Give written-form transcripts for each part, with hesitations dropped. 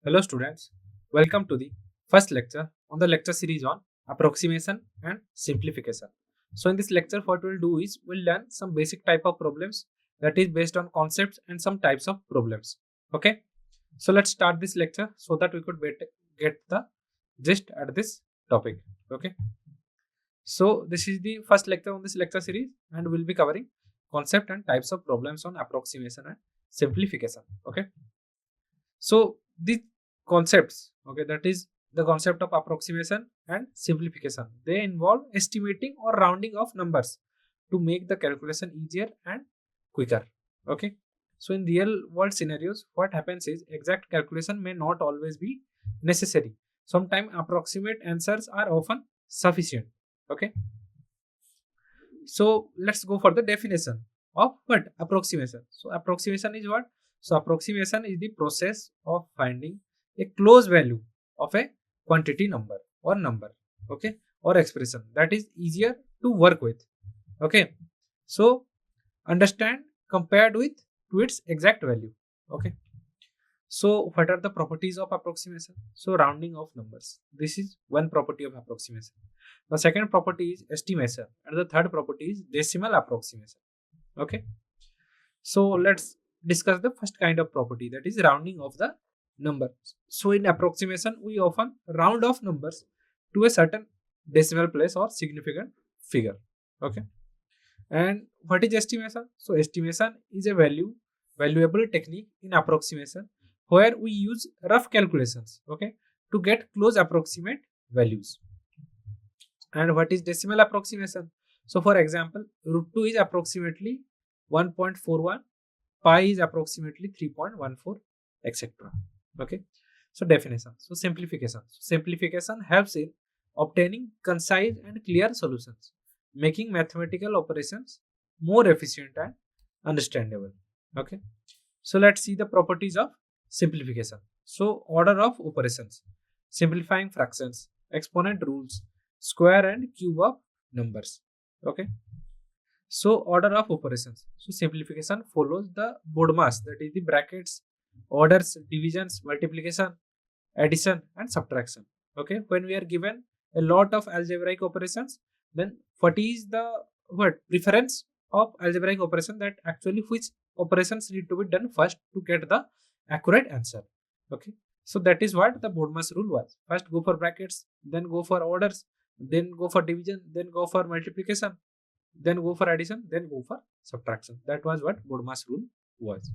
Hello students, welcome to the first lecture on the lecture series on approximation and simplification. So in this lecture what we'll do is we'll learn some basic type of problems that is based on concepts and some types of problems. Okay, so let's start this lecture so that we could get the gist at this topic. Okay, so this is the first lecture on this lecture series and we'll be covering concept and types of problems on approximation and simplification. Okay, so these concepts, okay, that is the concept of approximation and simplification. They involve estimating or rounding of numbers to make the calculation easier and quicker. Okay. So in real world scenarios, what happens is exact calculation may not always be necessary. Sometimes approximate answers are often sufficient. Okay. So let's go for the definition of what approximation. So approximation is what? So approximation is the process of finding a close value of a quantity number or number, okay, or expression that is easier to work with. Okay. So understand compared with to its exact value. Okay. So what are the properties of approximation? So rounding of numbers. This is one property of approximation. The second property is estimation and the third property is decimal approximation. Okay. So let's discuss the first kind of property, that is rounding of the numbers. So in approximation we often round off numbers to a certain decimal place or significant figure. Okay. And what is estimation? So estimation is a valuable technique in approximation where we use rough calculations, okay, to get close approximate values. And what is decimal approximation? So for example, root 2 is approximately 1.41, pi is approximately 3.14, etc. Okay. So definition. So simplification. Simplification helps in obtaining concise and clear solutions, making mathematical operations more efficient and understandable. Okay. So let's see the properties of simplification. So order of operations, simplifying fractions, exponent rules, square and cube of numbers. Okay. So order of operations. So simplification follows the BODMAS, that is the brackets, orders, divisions, multiplication, addition and subtraction. Okay. When we are given a lot of algebraic operations, then what is the preference of algebraic operation, that actually which operations need to be done first to get the accurate answer. Okay. So that is what the BODMAS rule was. First go for brackets, then go for orders, then go for division, then go for multiplication, then go for addition, then go for subtraction. That was what BODMAS rule was.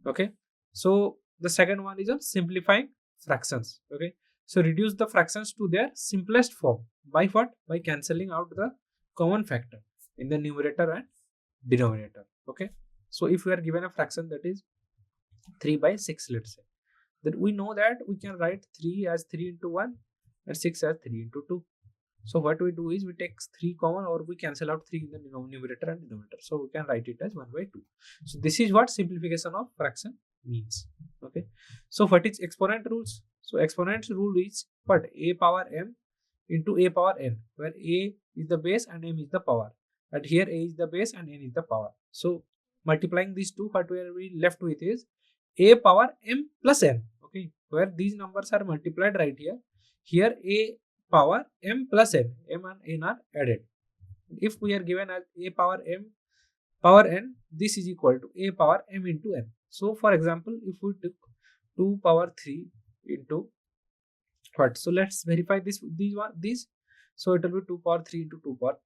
Okay. So the second one is on simplifying fractions. Okay. So reduce the fractions to their simplest form by what? By cancelling out the common factor in the numerator and denominator. Okay. So if we are given a fraction that is 3 by 6, let's say, then we know that we can write 3 as 3 into 1 and 6 as 3 into 2. So what we do is we take 3 common or we cancel out 3 in the numerator and denominator. So we can write it as 1 by 2. So this is what simplification of fraction means. Okay. So what is exponent rules? So exponent rule is what? A power m into a power n, where a is the base and m is the power. And here a is the base and n is the power. So multiplying these two, what we are left with is a power m plus n. Okay. Where these numbers are multiplied right here. Here a power m plus n, m and n are added. If we are given as a power m power n, this is equal to a power m into n. So for example, if we took 2 power 3 into what? So let's verify these. So it will be 2 power 3 into 2 power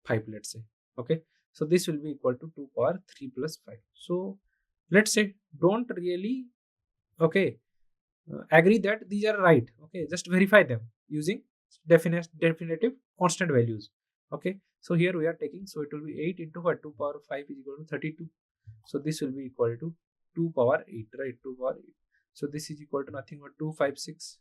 5, let's say. Okay. So this will be equal to 2 power 3 plus 5. So let's say don't really, okay, agree that these are right. Okay. Just verify them using definitive constant values. Okay. So here we are taking, so it will be 8 into what? 2 power 5 is equal to 32. So this will be equal to 2 power 8, right? 2 power 8. So this is equal to nothing but 256.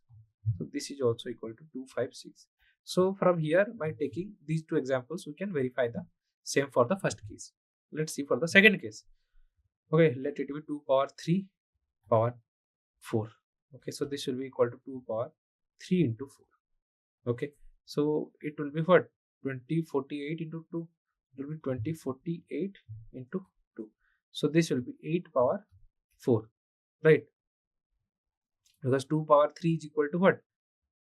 So this is also equal to 256. So from here, by taking these two examples, we can verify the same for the first case. Let's see for the second case. Okay, let it be 2 power 3 power 4. Okay, so this will be equal to 2 power 3 into 4. Okay, so it will be what? 2048 into 2. It will be 2048 into 2. So this will be 8 power 4, right? because 2 power 3 is equal to what?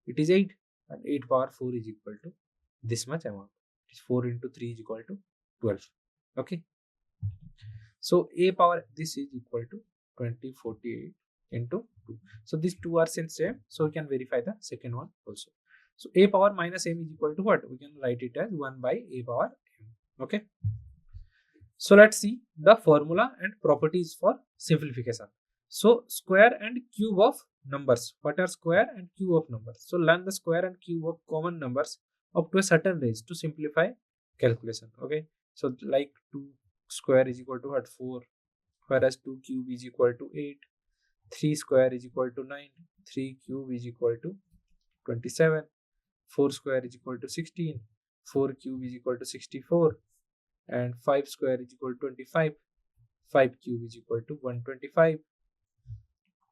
It is 8, and 8 power 4 is equal to this much amount. It is 4 into 3 is equal to 12. Okay. So a power this is equal to 2048 into 2. So these two are same, so we can verify the second one also. So a power minus m is equal to what? We can write it as 1 by a power m. Okay. So let's see the formula and properties for simplification. So square and cube of numbers. What are square and cube of numbers? So learn the square and cube of common numbers up to a certain range to simplify calculation. Okay. So like 2 square is equal to what? 4, whereas 2 cube is equal to 8, 3 square is equal to 9, 3 cube is equal to 27, 4 square is equal to 16, 4 cube is equal to 64, and 5 square is equal to 25, 5 cube is equal to 125,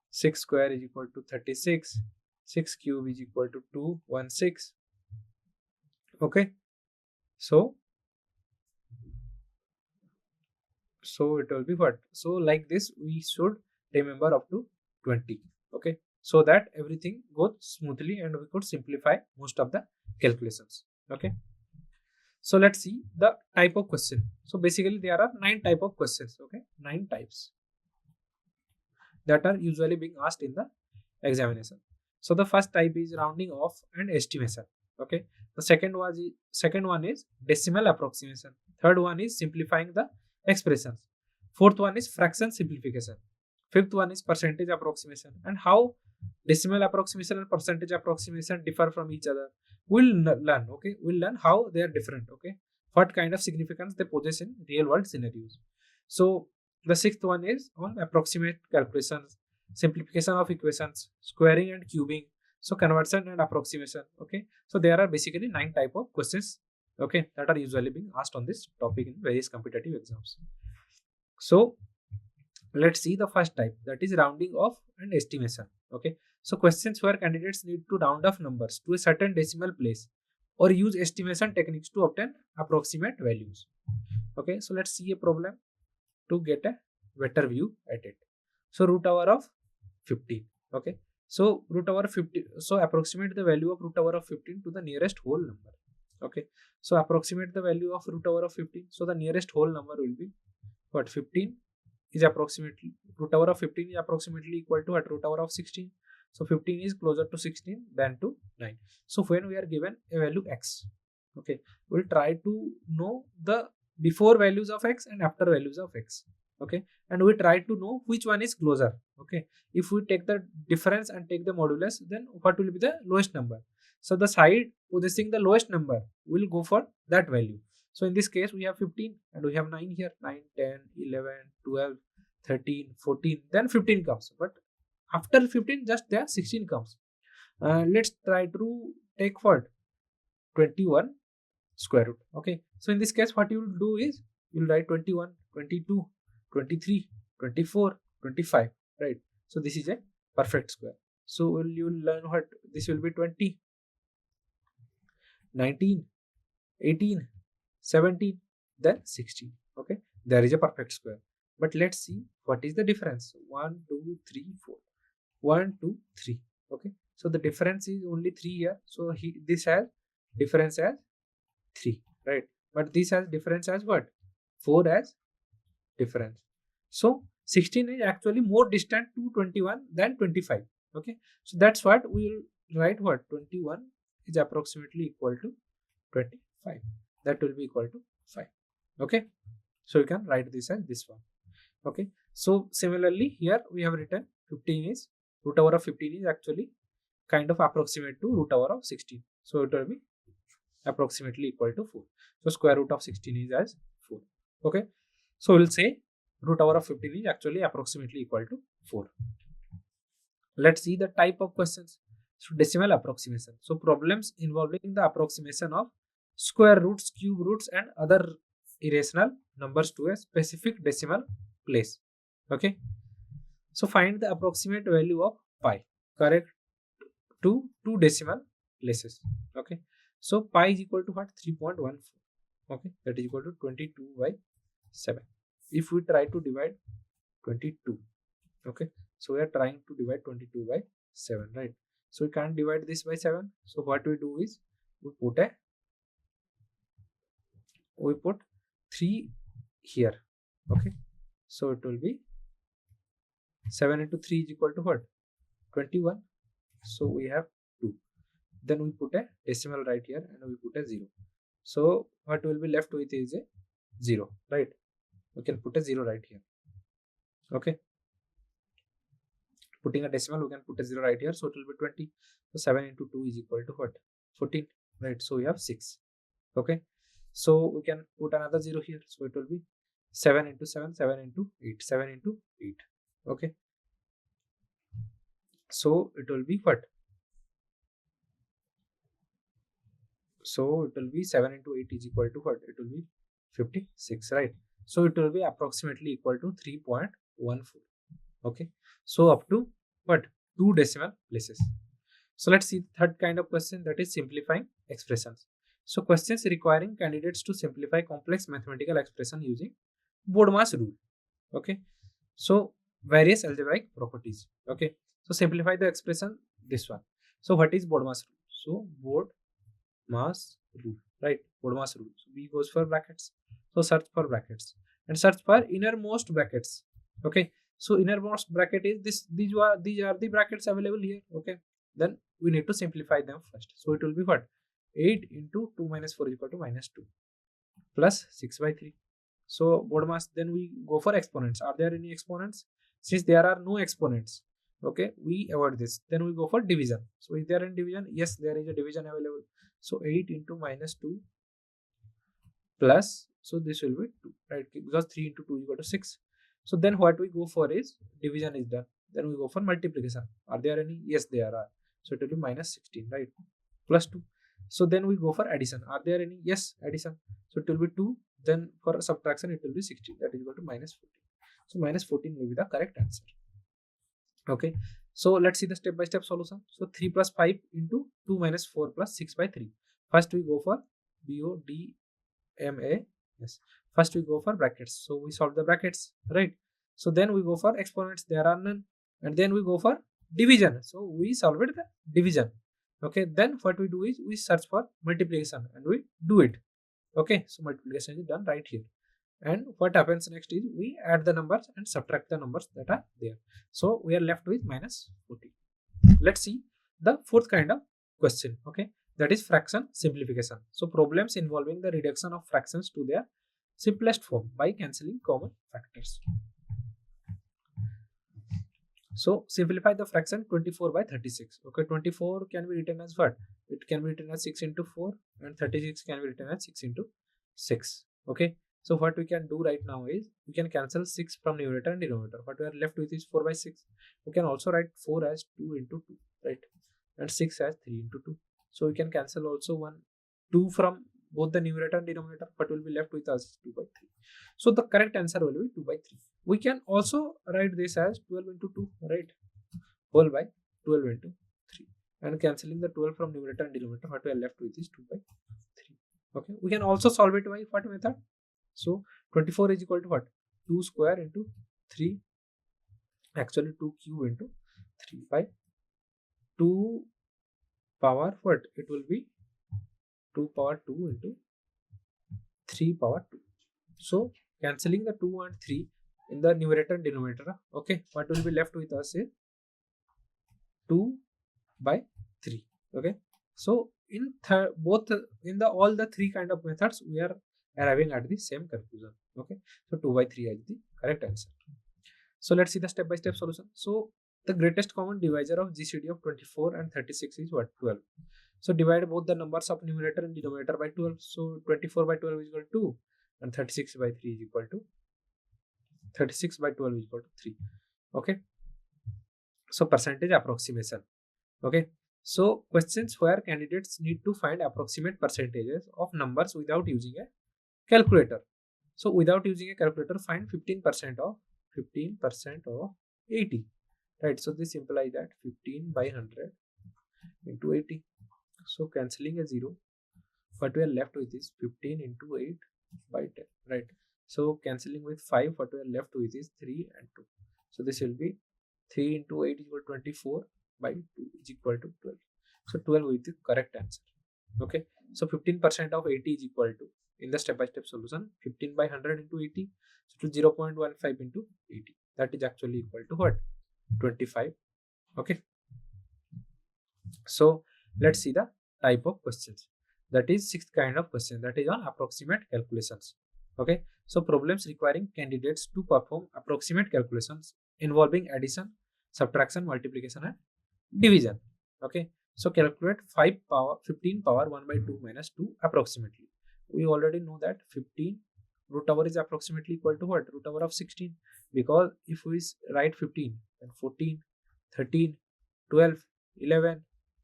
6 square is equal to 36, 6 cube is equal to 216. Okay, so it will be what? So like this we should remember up to 20. Okay, so that everything goes smoothly and we could simplify most of the calculations. Okay, so let's see the type of question. So basically there are 9 type of questions. Okay, 9 types that are usually being asked in the examination. So the first type is rounding off and estimation. Okay, the second one is decimal approximation. Third one is simplifying the expressions. Fourth one is fraction simplification. Fifth one is percentage approximation. And how decimal approximation and percentage approximation differ from each other, we'll learn. Okay, we'll learn how they are different. Okay, what kind of significance they possess in real world scenarios. So the sixth one is on approximate calculations, simplification of equations, squaring and cubing, so conversion and approximation. Okay, so there are basically 9 type of questions, okay, that are usually being asked on this topic in various competitive exams. So let's see the first type, that is rounding off and estimation. Okay, so questions where candidates need to round off numbers to a certain decimal place or use estimation techniques to obtain approximate values. Okay, so let's see a problem to get a better view at it. So root over of 15. Okay, so root over 15, so approximate the value of root over of 15 to the nearest whole number. Okay, so approximate the value of root over of 15, so the nearest whole number will be what? 15 is approximately, root over of 15 is approximately equal to what? Root over of 16. So 15 is closer to 16 than to 9. So when we are given a value x, okay, we'll try to know the before values of x and after values of x. Okay, and we try to know which one is closer. Okay, if we take the difference and take the modulus, then what will be the lowest number? So the side possessing the lowest number will go for that value. So in this case we have 15 and we have 9 here, 9, 10, 11, 12, 13, 14, then 15 comes. But after 15 just there 16 comes. Let's try to take what? 21 square root. Okay, so in this case what you will do is you will write 21, 22, 23, 24, 25, right? So this is a perfect square. So you will learn what this will be: 20, 19, 18, 17, then 16. Okay, there is a perfect square. But let's see what is the difference. 1, 2, 3, 4. 1, 2, 3. Okay, so the difference is only 3 here. So this has difference as 3, right? But this has difference as what? 4 as difference. So 16 is actually more distant to 21 than 25. Okay, so that's what we will write. What? 21 is approximately equal to 25. That will be equal to 5. Okay, so you can write this as this one. Okay, so similarly here we have written 15 is root over of 15 is actually kind of approximate to root over of 16. So it will be approximately equal to 4. So square root of 16 is as 4. Okay, so we'll say root over of 15 is actually approximately equal to 4. Let's see the type of questions. So decimal approximation. So problems involving the approximation of square roots, cube roots, and other irrational numbers to a specific decimal place. Okay, so find the approximate value of pi correct to 2 decimal places. Okay, so pi is equal to what? 3.14. Okay, that is equal to 22 by 7. If we try to divide 22, okay, so we are trying to divide 22 by 7, right? So we can't divide this by 7. So what we do is we put 3 here. Okay, so it will be 7 into 3 is equal to what? 21. So we have 2. Then we put a decimal right here and we put a 0. So what will be left with is a 0, right? We can put a 0 right here. Okay, putting a decimal, we can put a 0 right here, so it will be 20. So 7 into 2 is equal to what? 14, right? So we have 6. Okay, so we can put another 0 here, so it will be 7 into 7, 7 into 8, 7 into 8. Okay, so it will be what? So it will be 7 into 8 is equal to what? It will be 56, right? So it will be approximately equal to 3.14. Okay, so up to what? 2 decimal places. So let's see the third kind of question, that is simplifying expressions. So questions requiring candidates to simplify complex mathematical expression using BODMAS rule. Okay, so various algebraic properties. Okay, so simplify the expression, this one. So what is BODMAS rule? So BODMAS rule, right? BODMAS rule. So B goes for brackets. So search for brackets and search for innermost brackets. Okay, so innermost bracket is this. These are the brackets available here. Okay, then we need to simplify them first. So it will be what? 8 into 2 minus 4 is equal to minus 2 plus 6 by 3. So BODMAS, then we go for exponents. Are there any exponents? Since there are no exponents, okay, we avoid this. Then we go for division. So is there any division? Yes, there is a division available. So 8 into minus 2 plus, so this will be 2, right? Because 3 into 2 is equal to 6. So then what we go for is division is done. Then we go for multiplication. Are there any? Yes, there are. So it will be minus 16, right? Plus 2. So then we go for addition. Are there any? Yes, addition. So it will be 2. Then for subtraction, it will be 16. That is equal to minus 14. So minus 14 will be the correct answer. Okay. So let's see the step-by-step solution. So 3 plus 5 into 2 minus 4 plus 6 by 3. First we go for BODMA. Yes. First we go for brackets. So we solve the brackets, right? So then we go for exponents. There are none. And then we go for division. So we solved the division. Okay. Then what we do is we search for multiplication and we do it. Okay. So multiplication is done right here. And what happens next is we add the numbers and subtract the numbers that are there. So we are left with minus 40. Let's see the fourth kind of question. Okay, that is fraction simplification. So problems involving the reduction of fractions to their simplest form by cancelling common factors. So simplify the fraction 24 by 36. Okay, 24 can be written as what? It can be written as 6 into 4 and 36 can be written as 6 into 6. Okay, so what we can do right now is we can cancel 6 from numerator and denominator. What we are left with is 4 by 6. We can also write 4 as 2 into 2, right? And 6 as 3 into 2. So we can cancel also 2 from both the numerator and denominator. What will be left with us is 2 by 3. So the correct answer will be 2 by 3. We can also write this as 12 into 2, right? Whole by 12 into 3. And cancelling the 12 from numerator and denominator, what we are left with is 2 by 3. Okay, we can also solve it by what method? So 24 is equal to what? 2 square into 3. Actually 2 cube into 3 by 2 power what? It will be 2 power 2 into 3 power 2. So cancelling the 2 and 3 in the numerator and denominator. Okay, what will be left with us is 2 by 3. Okay, so in all the three kind of methods we are arriving at the same conclusion. Okay, so 2 by 3 is the correct answer. So let's see the step-by-step solution. So the greatest common divisor of GCD of 24 and 36 is what? 12. So divide both the numbers of numerator and denominator by 12. So 24 by 12 is equal to 2 and 36 by 3 is equal to 36 by 12 is equal to 3. Okay, so percentage approximation. Okay, so questions where candidates need to find approximate percentages of numbers without using a calculator. So without using a calculator, find 15% of 80, right? So this implies that 15 by 100 into 80. So cancelling a 0, what we are left with is 15 into 8 by 10, right? So cancelling with 5, what we are left with is 3 and 2. So this will be 3 into 8 is equal to 24 by 2 is equal to 12. So 12 is the correct answer. Okay, so 15% of 80 is equal to, in the step-by-step solution, 15 by 100 into 80, so to 0.15 into 80, that is actually equal to what? 25. Okay, so let's see the type of questions. That is sixth kind of question, that is on approximate calculations. Okay, so problems requiring candidates to perform approximate calculations involving addition, subtraction, multiplication and division. Okay, so calculate 15 power 1 by 2 minus 2 approximately. We already know that 15 root over is approximately equal to what? Root over of 16, because if we write 15, then 14, 13, 12, 11,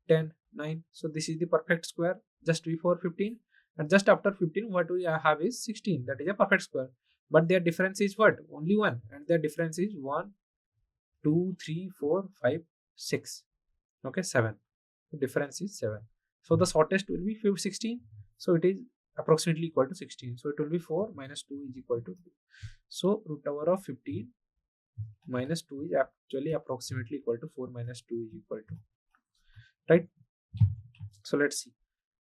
10, 9. So this is the perfect square just before 15, and just after 15 what we have is 16, that is a perfect square. But their difference is what? Only 1, and their difference is 1, 2, 3, 4, 5, 6. Okay, 7. The difference is 7. So the shortest will be 16. So it is approximately equal to 16. So it will be 4 minus 2 is equal to 2. So root over of 15 minus 2 is actually approximately equal to 4 minus 2 is equal to, right? So let's see.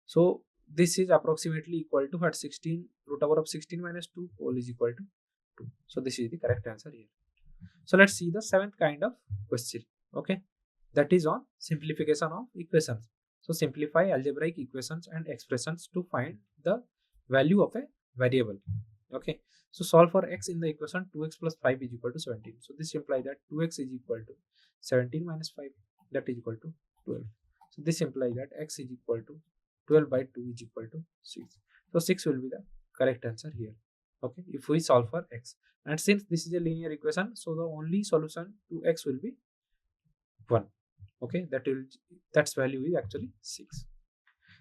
So this is approximately equal to what? 16 root over of 16 minus 2 whole is equal to 2. So this is the correct answer here. So let's see the seventh kind of question. Okay, that is on simplification of equations. So simplify algebraic equations and expressions to find the value of a variable. Okay, so solve for x in the equation 2x plus 5 is equal to 17. So this implies that 2x is equal to 17 minus 5, that is equal to 12. So this implies that x is equal to 12 by 2 is equal to 6. So 6 will be the correct answer here. Okay, if we solve for x, and since this is a linear equation, so the only solution to x will be 1. Okay, that's value is actually 6.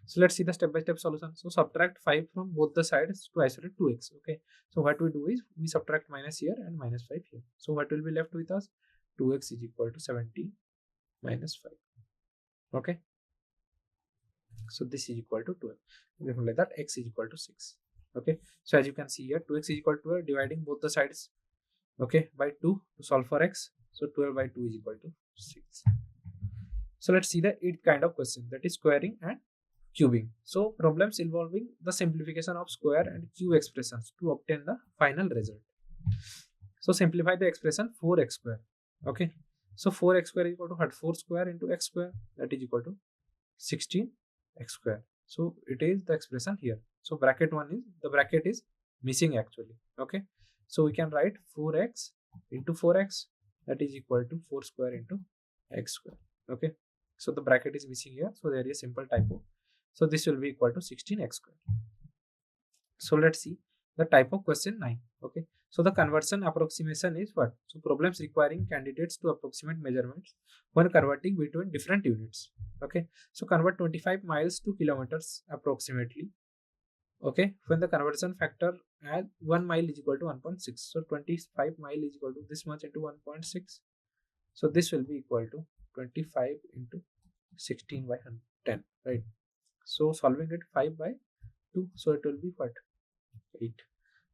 So let's see the step-by-step solution. So subtract 5 from both the sides to isolate 2x. Okay, so what we do is we subtract minus here and minus 5 here. So what will be left with us? 2x is equal to 17 minus 5. Okay, so this is equal to 12. Therefore, like that, x is equal to 6. Okay, so as you can see here, 2x is equal to 12, dividing both the sides, okay, by 2 to solve for x. So 12 by 2 is equal to 6. So let's see the eighth kind of question, that is squaring and cubing. So problems involving the simplification of square and cube expressions to obtain the final result. So simplify the expression 4x square. Okay, so 4x square is equal to what? 4 square into x square, that is equal to 16x square. So it is the expression here. So bracket 1 is, the bracket is missing actually. Okay, so we can write 4x into 4x, that is equal to 4 square into x square. Okay, so the bracket is missing here, so there is a simple typo. So this will be equal to 16x square. So let's see the type of question 9. Okay, so the conversion approximation is what? So problems requiring candidates to approximate measurements when converting between different units. Okay, so convert 25 miles to kilometers approximately. Okay, when the conversion factor as 1 mile is equal to 1.6. So 25 mile is equal to this much into 1.6. So this will be equal to 25 into 16 by 10, right? So solving it 5 by 2, so it will be what? 8.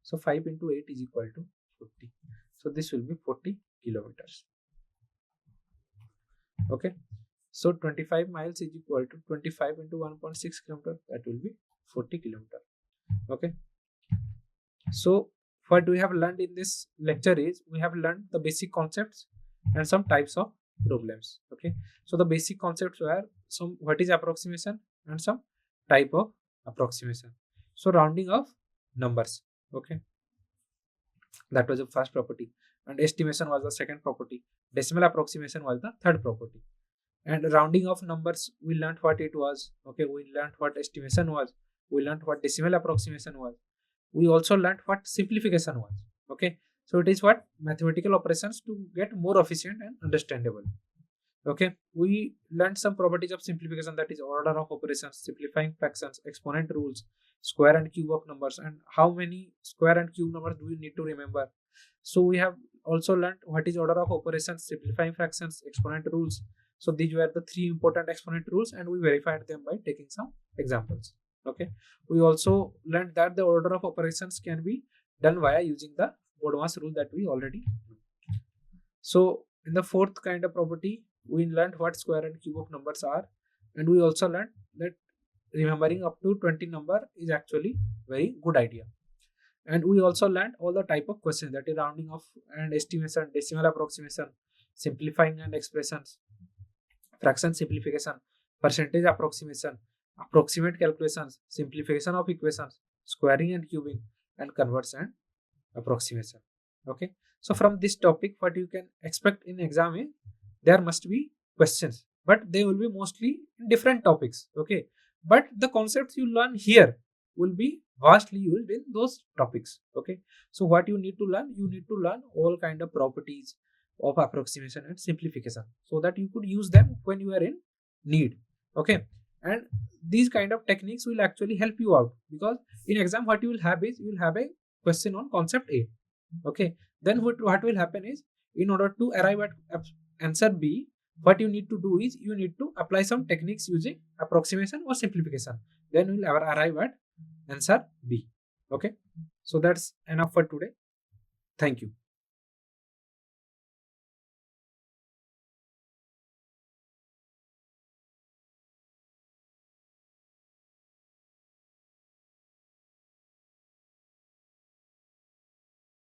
So 5 into 8 is equal to 40. So this will be 40 kilometers. Okay, so 25 miles is equal to 25 into 1.6 kilometer, that will be 40 kilometer. Okay, so what we have learned in this lecture is we have learned the basic concepts and some types of problems. Okay, so the basic concepts were some what is approximation and some type of approximation. So rounding of numbers, okay, that was the first property, and estimation was the second property. Decimal approximation was the third property. And rounding of numbers, we learned what it was. Okay, we learned what estimation was, we learned what decimal approximation was, we also learned what simplification was. Okay, so it is what? Mathematical operations to get more efficient and understandable. Okay, we learned some properties of simplification, that is order of operations, simplifying fractions, exponent rules, square and cube of numbers, and how many square and cube numbers do we need to remember. So we have also learned what is order of operations, simplifying fractions, exponent rules. So these were the 3 important exponent rules, and we verified them by taking some examples. Okay, we also learned that the order of operations can be done via using the Bodmas rule that we already know. So in the fourth kind of property, we learned what square and cube of numbers are, and we also learned that remembering up to 20 number is actually very good idea. And we also learned all the type of questions, that is rounding off and estimation, decimal approximation, simplifying and expressions, fraction simplification, percentage approximation, approximate calculations, simplification of equations, squaring and cubing, and converts and approximation. Okay, so from this topic what you can expect in exam is there must be questions, but they will be mostly in different topics. Okay, but the concepts you learn here will be vastly used in those topics. Okay, so what you need to learn, you need to learn all kind of properties of approximation and simplification so that you could use them when you are in need. Okay, and these kind of techniques will actually help you out, because in exam what you will have is you will have a question on concept A. Okay, then what will happen is, in order to arrive at answer B, what you need to do is you need to apply some techniques using approximation or simplification, then you will arrive at answer B. Okay, so that's enough for today. Thank you.